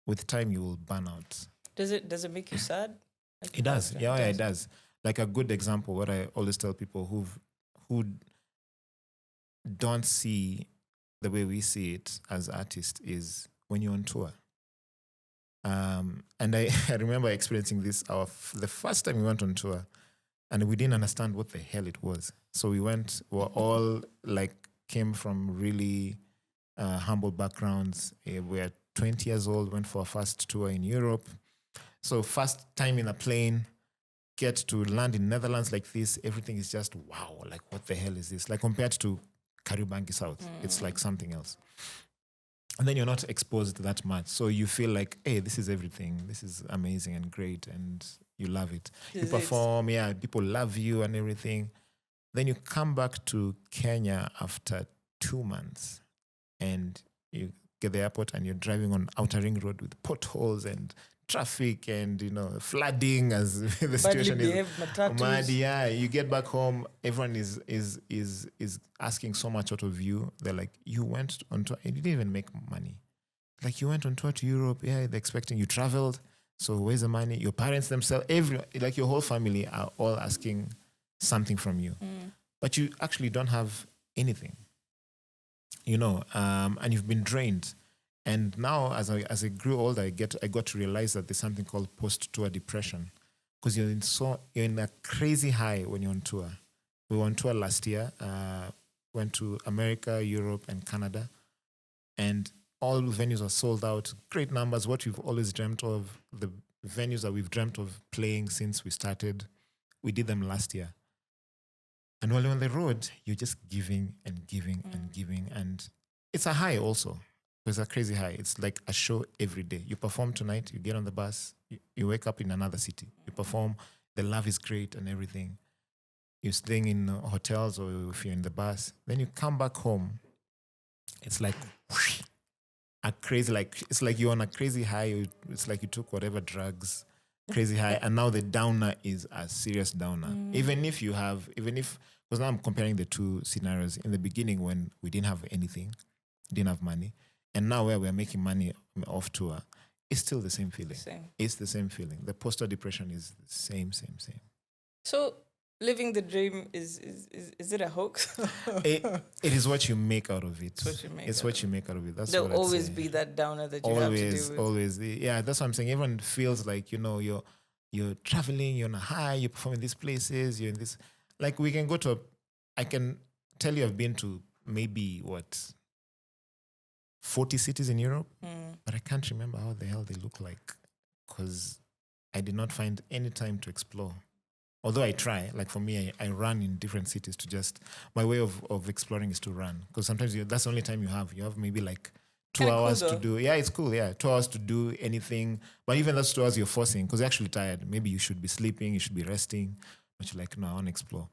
S2: with time you will burn out.
S1: Does it make you sad?
S2: It does. Yeah, it does. Like a good example, what I always tell people who don't see the way we see it as artists is when you're on tour. And I remember experiencing this the first time we went on tour, and we didn't understand what the hell it was. So we were all like, came from really humble backgrounds. We were 20 years old, went for our first tour in Europe. So first time in a plane, get to land in Netherlands like this, everything is just wow, like what the hell is this? Like compared to Kariobangi South, it's like something else. And then you're not exposed that much. So you feel like, hey, this is everything. This is amazing and great, and you love it. You perform, people love you and everything. Then you come back to Kenya after 2 months, and you get the airport, and you're driving on Outer Ring Road with potholes and traffic and flooding as the situation is. Mad, yeah, you get back home, everyone is asking so much out of you. They're like, you went on tour, you didn't even make money. Like, you went on tour to Europe, yeah, they're expecting you traveled. So where's the money? Your parents themselves, like your whole family are all asking something from you, but you actually don't have anything, and you've been drained. And now, as I grew older, I got to realize that there's something called post-tour depression, because you're in a crazy high when you're on tour. We were on tour last year, went to America, Europe, and Canada, and all venues are sold out. Great numbers, what we've always dreamt of, the venues that we've dreamt of playing since we started. We did them last year. And while you're on the road, you're just giving and giving and giving. And it's a high also. It's a crazy high. It's like a show every day. You perform tonight, you get on the bus, you wake up in another city. You perform, the love is great and everything. You're staying in hotels, or if you're in the bus. Then you come back home. It's like it's like you're on a crazy high. It's like you took whatever drugs, crazy high, and now the downer is a serious downer. Because now I'm comparing the two scenarios. In the beginning, when we didn't have anything, didn't have money, and now where we're making money off tour, it's still the same feeling. It's the same feeling. The post-tour depression is the same.
S1: So living the dream, is it a hoax?
S2: It is what you make out of it. It's what you make out of it. That's
S1: There'll
S2: what I'd
S1: always
S2: say.
S1: be that downer that you have to deal with.
S2: Always. Yeah, that's what I'm saying. Everyone feels like, you're traveling, you're on a high, you're performing these places, you're in this. Like, I can tell you I've been to maybe, 40 cities in Europe, but I can't remember how the hell they look like, because I did not find any time to explore. Although I try, like for me, I run in different cities my way of exploring is to run. Because sometimes that's the only time you have. You have maybe like 2 hours to do. Yeah, it's cool. Yeah, 2 hours to do anything. But even those 2 hours you're forcing, because you're actually tired. Maybe you should be sleeping, you should be resting. But you're like, no, I want to explore.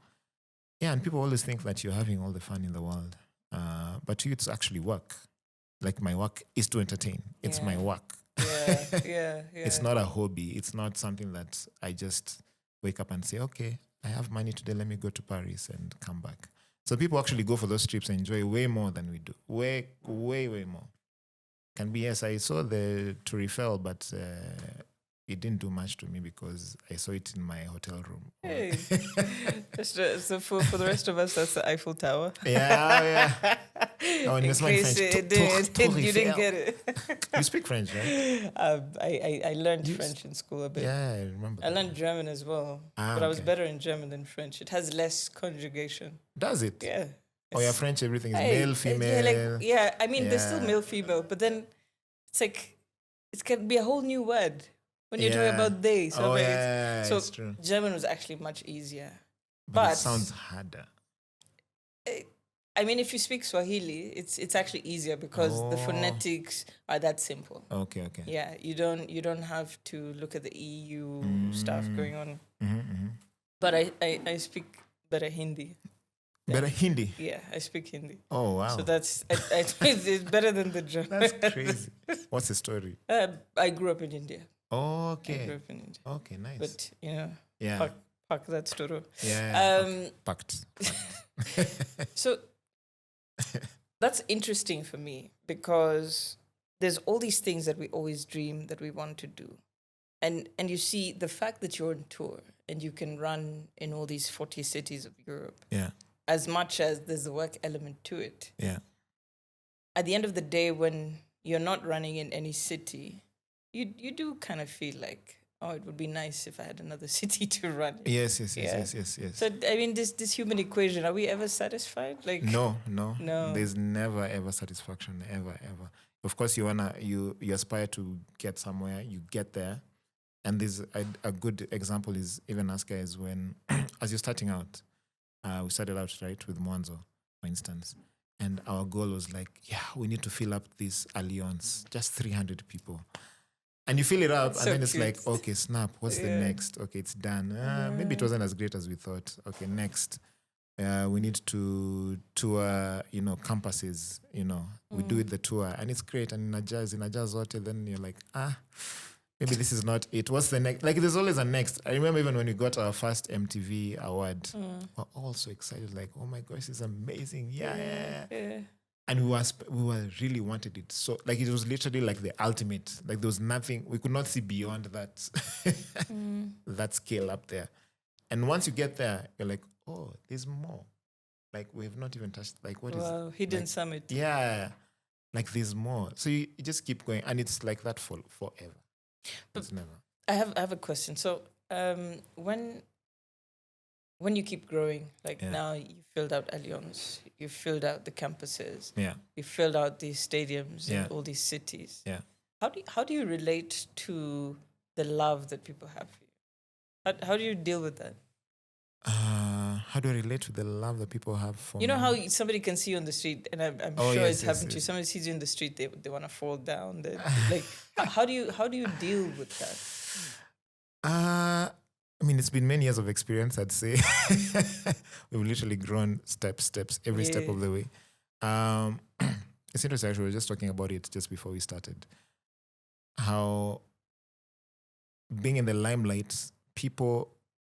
S2: Yeah, and people always think that you're having all the fun in the world. But to you, it's actually work. Like, my work is to entertain. It's my work.
S1: Yeah.
S2: It's not a hobby. It's not something that I just wake up and say, okay, I have money today, let me go to Paris and come back. So people actually go for those trips and enjoy way more than we do. Way more. Can be, yes, I saw the Tour Eiffel, but it didn't do much to me because I saw it in my hotel room.
S1: Hey. So for the rest of us, that's the Eiffel Tower.
S2: Yeah. Oh, in case
S1: you didn't get it.
S2: You speak French, right?
S1: I learned French in school a bit.
S2: Yeah, I remember.
S1: I learned German as well, but I was better in German than French. It has less conjugation.
S2: Does it?
S1: Yeah.
S2: Oh, yeah, French, everything is male, female.
S1: There's still male, female, but then it's like, it can be a whole new word when you're talking about they. So,
S2: it's true.
S1: German was actually much easier.
S2: But it sounds harder.
S1: If you speak Swahili, it's actually easier because the phonetics are that simple.
S2: Okay.
S1: Yeah, you don't have to look at the EU stuff going on. But I speak better Hindi.
S2: Better Hindi?
S1: Yeah, I speak Hindi.
S2: Oh, wow.
S1: So that's it's better than the German.
S2: That's crazy. What's the story?
S1: I grew up in India.
S2: Oh, okay.
S1: I grew up in India.
S2: Okay, nice.
S1: But,
S2: yeah.
S1: Fuck that story.
S2: Yeah. Packed.
S1: So that's interesting for me because there's all these things that we always dream that we want to do. And you see the fact that you're on tour and you can run in all these 40 cities of Europe.
S2: Yeah.
S1: As much as there's a work element to it.
S2: Yeah.
S1: At the end of the day, when you're not running in any city, you do kind of feel like, oh, it would be nice if I had another city to run in.
S2: Yes.
S1: So, this human equation, are we ever satisfied? Like,
S2: No. There's never, ever satisfaction, ever. Of course, you aspire to get somewhere, you get there. And there's a good example is even us guys when, as you're starting out, we started out, right, with Mwanzo, for instance. And our goal was like, we need to fill up this alliance, just 300 people. And you fill it up, and then it's cute. Like, okay, snap, what's the next? Okay, it's done. Maybe it wasn't as great as we thought. Okay, next. We need to tour, campuses, we do it the tour and it's great. And in a jazz zote, then you're like, maybe this is not it. What's the next? Like there's always a next. I remember even when we got our first MTV award, we're all so excited, like, oh my gosh, this is amazing. Yeah. And we were really wanted it. So like it was literally like the ultimate. Like there was nothing, we could not see beyond that that scale up there. And once you get there, you're like, oh, there's more. Like we have not even touched. Like what is?
S1: Wow, hidden summit.
S2: Yeah, like there's more. So you just keep going, and it's like that for forever. But it's never.
S1: I have a question. So when you keep growing, like now you filled out Allianz, you filled out the campuses, you filled out these stadiums in all these cities.
S2: Yeah.
S1: How do you relate to the love that people have for you? How do you deal with that?
S2: How do I relate to the love that people have for me?
S1: You know how somebody can see you on the street, and I'm sure it's happened to you. Somebody sees you in the street, they want to fall down. Like, how do you deal with that?
S2: I mean, it's been many years of experience, I'd say. We've literally grown steps, every step of the way. It's interesting, actually, we were just talking about it just before we started. How being in the limelight, people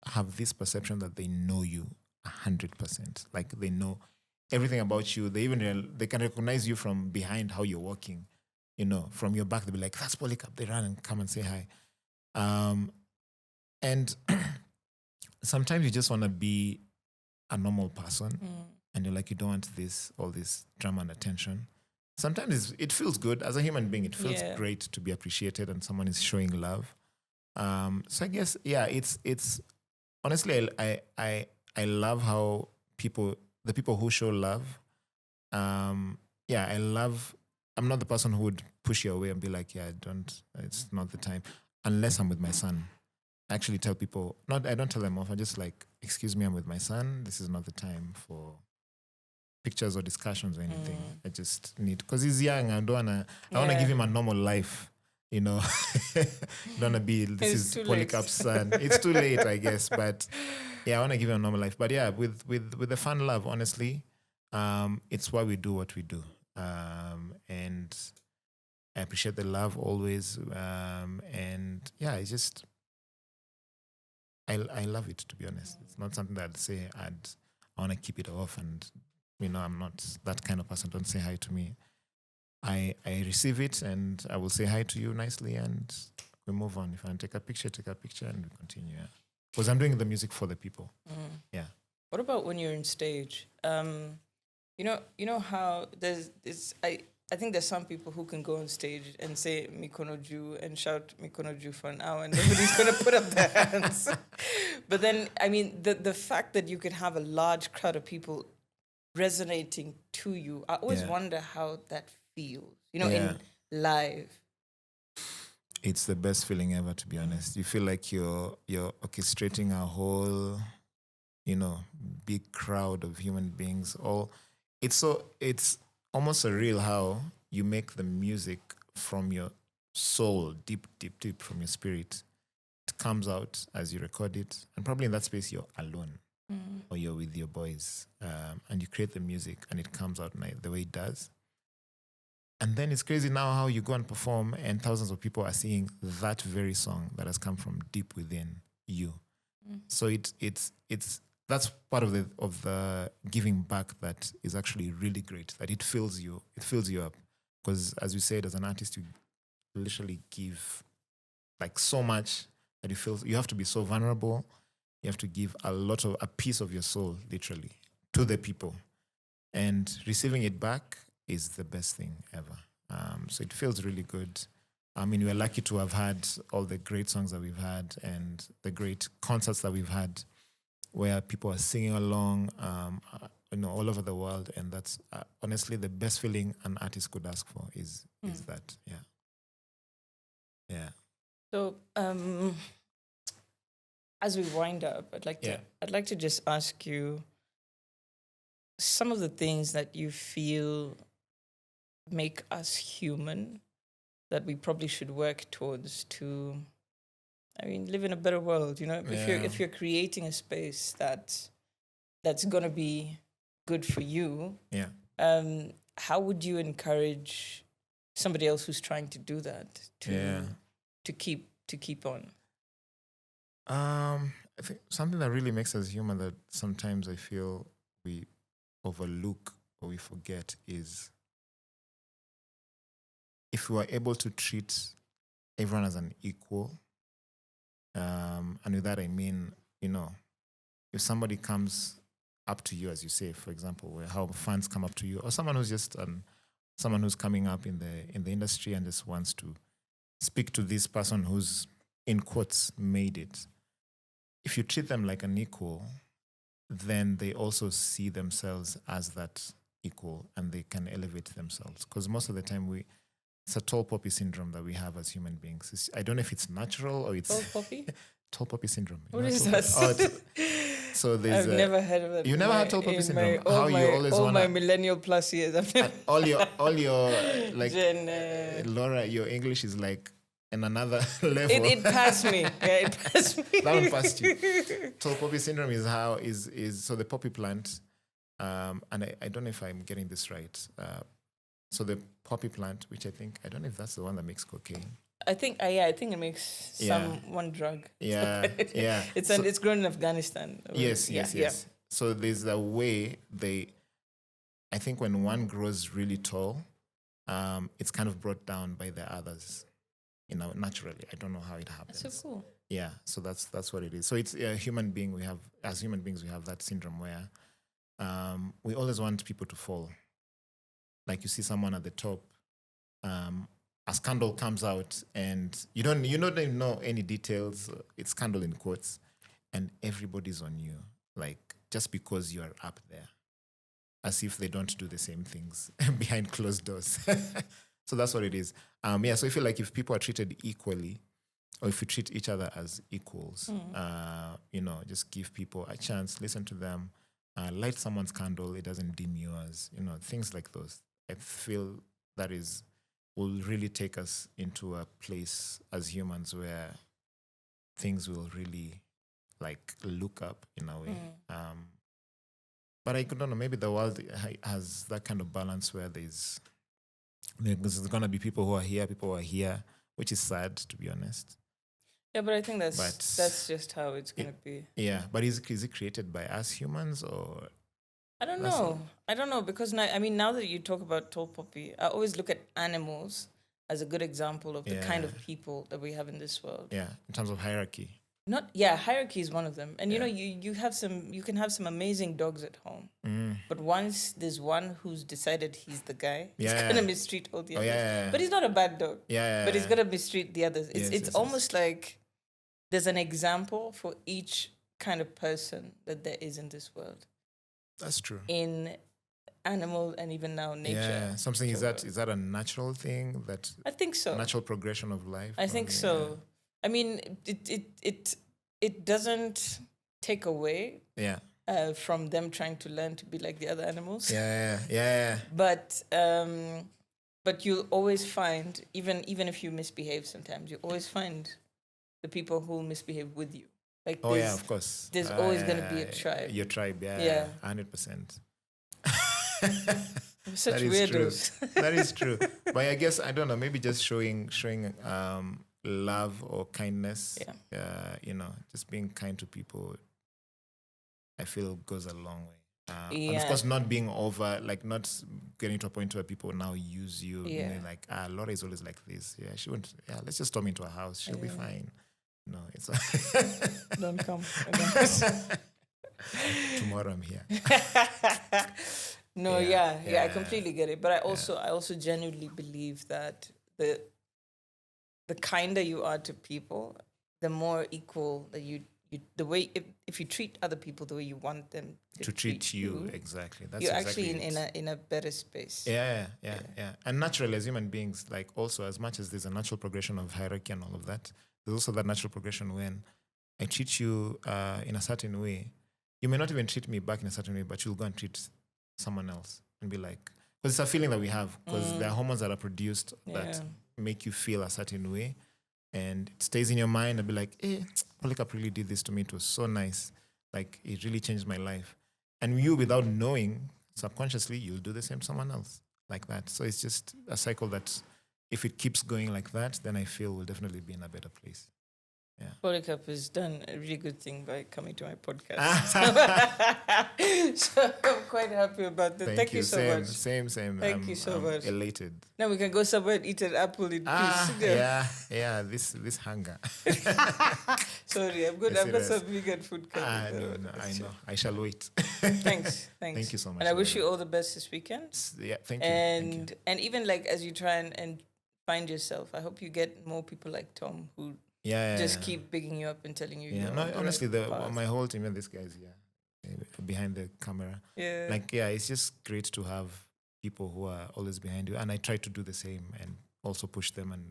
S2: have this perception that they know you 100%. Like they know everything about you. They they can recognize you from behind how you're walking. From your back, they'll be like, that's Polycarp. They run and come and say hi. And sometimes you just want to be a normal person and you're like, you don't want all this drama and attention. Sometimes it feels good as a human being. It feels great to be appreciated and someone is showing love. So I guess, it's honestly, I love how the people who show love, I'm not the person who would push you away and be like, it's not the time, unless I'm with my son. I actually tell people, I don't tell them off. I just like, excuse me, I'm with my son. This is not the time for pictures or discussions or anything. I just need, because he's young. I want to give him a normal life. Don't want to be, this is Polycarp's son. It's too late, I guess. But I want to give him a normal life. But with the fun love, honestly, it's why we do what we do. And I appreciate the love always. It's just, I love it, to be honest. It's not something that I'd say I want to keep it off. And, I'm not that kind of person. Don't say hi to me. I receive it and I will say hi to you nicely and we move on. If I take a picture and we continue. Because I'm doing the music for the people. Yeah.
S1: What about when you're on stage? You know how I think there's some people who can go on stage and say Mikonoju and shout Mikonoju for an hour and nobody's going to put up their hands. But then, I mean, the fact that you could have a large crowd of people resonating to you, I always wonder how that feels, in live.
S2: It's the best feeling ever, to be honest. You feel like you're orchestrating a whole, big crowd of human beings. It's almost surreal how you make the music from your soul, deep from your spirit. It comes out as you record it, and probably in that space you're alone or you're with your boys, and you create the music and it comes out the way it does. And then it's crazy now how you go and perform and thousands of people are singing that very song that has come from deep within you. So it's that's part of the giving back that is actually really great, that it fills you up. Because as you said, as an artist, you literally give like so much that you have to be so vulnerable. You have to give a piece of your soul, literally, to the people. And receiving it back is the best thing ever. So it feels really good. I mean, we're lucky to have had all the great songs that we've had and the great concerts that we've had where people are singing along, all over the world. And that's honestly the best feeling an artist could ask for is that. Yeah.
S1: So, as we wind up, I'd like to just ask you some of the things that you feel make us human that we probably should work towards to, live in a better world. If you're creating a space that that's going to be good for you, how would you encourage somebody else who's trying to do that to keep on?
S2: I think something that really makes us human that sometimes I feel we overlook or we forget is if we are able to treat everyone as an equal, and with that I mean, if somebody comes up to you, as you say, for example, how fans come up to you, or someone who's just someone who's coming up in the industry and just wants to speak to this person who's in quotes made it. If you treat them like an equal, then they also see themselves as that equal and they can elevate themselves. Because most of the time it's a tall poppy syndrome that we have as human beings. I don't know if it's natural or it's...
S1: Tall poppy?
S2: Tall poppy syndrome.
S1: What is that?
S2: So there's
S1: I've never heard of it.
S2: You never had tall poppy syndrome?
S1: All my millennial plus years. I've never
S2: all your like Laura, your English is like in another level.
S1: It passed me. Yeah, it passed me.
S2: That one passed you. Tall poppy syndrome is so the poppy plant, and I don't know if I'm getting this right. So the poppy plant, which I don't know if that's the one that makes cocaine.
S1: I think it makes one drug.
S2: Yeah, yeah.
S1: It's grown in Afghanistan.
S2: Yes. So there's a way I think when one grows really tall, it's kind of brought down by the others, naturally. I don't know how it happens.
S1: That's so cool.
S2: Yeah, so that's what it is. So it's a human being. As human beings, we have that syndrome where we always want people to fall. Like you see someone at the top, a scandal comes out and you don't even know any details. It's scandal in quotes, and everybody's on you, like just because you are up there, as if they don't do the same things behind closed doors. So that's what it is. So I feel like if people are treated equally, or if we treat each other as equals, just give people a chance, listen to them, light someone's candle, it doesn't dim yours, things like those. I feel that will really take us into a place as humans where things will really like look up in a way. But I don't know, maybe the world has that kind of balance where there's going to be people who are here, which is sad, to be honest.
S1: Yeah, but I think that's just how it's going to be.
S2: Yeah, but is it created by us humans or...
S1: I don't know because now that you talk about tall poppy, I always look at animals as a good example of the kind of people that we have in this world.
S2: Yeah, in terms of hierarchy.
S1: Hierarchy is one of them. And you can have some amazing dogs at home. But once there's one who's decided he's the guy, he's gonna mistreat all the others. But he's not a bad dog. But he's gonna mistreat the others. It's almost like there's an example for each kind of person that there is in this world.
S2: That's true.
S1: In animal and even now nature.
S2: Yeah, something is that a natural thing that
S1: I think so.
S2: Natural progression of life.
S1: I think so. I mean, it doesn't take away from them trying to learn to be like the other animals.
S2: Yeah.
S1: But you'll always find, even if you misbehave sometimes, you always find the people who misbehave with you. Like
S2: of course.
S1: There's always going to be a tribe.
S2: Your tribe, 100%.
S1: Such weirdos.
S2: That is true. But I guess, I don't know, maybe just showing love or kindness, just being kind to people, I feel goes a long way. And of course, not being over, like not getting to a point where people now use you. Like, Laura is always like this. Yeah, she won't. Yeah, let's just storm into her house. She'll be fine. No, it's
S1: don't come.
S2: Tomorrow I'm here.
S1: No, I completely get it. But I also genuinely believe that the kinder you are to people, the more equal that the way if you treat other people the way you want them to treat you,
S2: exactly. That's
S1: you're
S2: exactly
S1: actually in a better space.
S2: Yeah. And naturally, as human beings, like also as much as there's a natural progression of hierarchy and all of that, there's also that natural progression when I treat you in a certain way. You may not even treat me back in a certain way, but you'll go and treat someone else and be like, because it's a feeling that we have, because there are hormones that are produced that make you feel a certain way, and it stays in your mind and be like, Polycarp really did this to me. It was so nice. Like, it really changed my life. And you, without knowing, subconsciously, you'll do the same to someone else like that. So it's just a cycle that if it keeps going like that, then I feel we'll definitely be in a better place. Yeah.
S1: Polycarp has done a really good thing by coming to my podcast. So I'm quite happy about that. Thank you so much.
S2: Same.
S1: Thank you so much.
S2: Elated.
S1: Now we can go somewhere and eat an apple in peace.
S2: Yeah. This hunger.
S1: Sorry, I'm good. I've got some vegan food coming.
S2: No, I know. I shall wait.
S1: Thanks.
S2: Thank you so much.
S1: And I wish you all the best this weekend.
S2: Yeah, thank you.
S1: And even like as you try and find yourself, I hope you get more people like Tom who just keep bigging you up and telling you.
S2: Yeah, no, honestly, my whole team and these guys, behind the camera.
S1: Yeah.
S2: Like, it's just great to have people who are always behind you. And I try to do the same and also push them and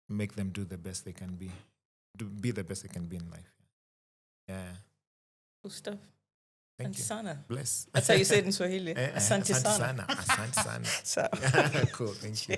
S2: make them do the best they can be. Be the best they can be in life. Yeah.
S1: Cool stuff.
S2: Thank you.
S1: Sana.
S2: Bless.
S1: That's how you say it in Swahili. Asante sana.
S2: Asante sana.
S1: So.
S2: Cool. Thank you.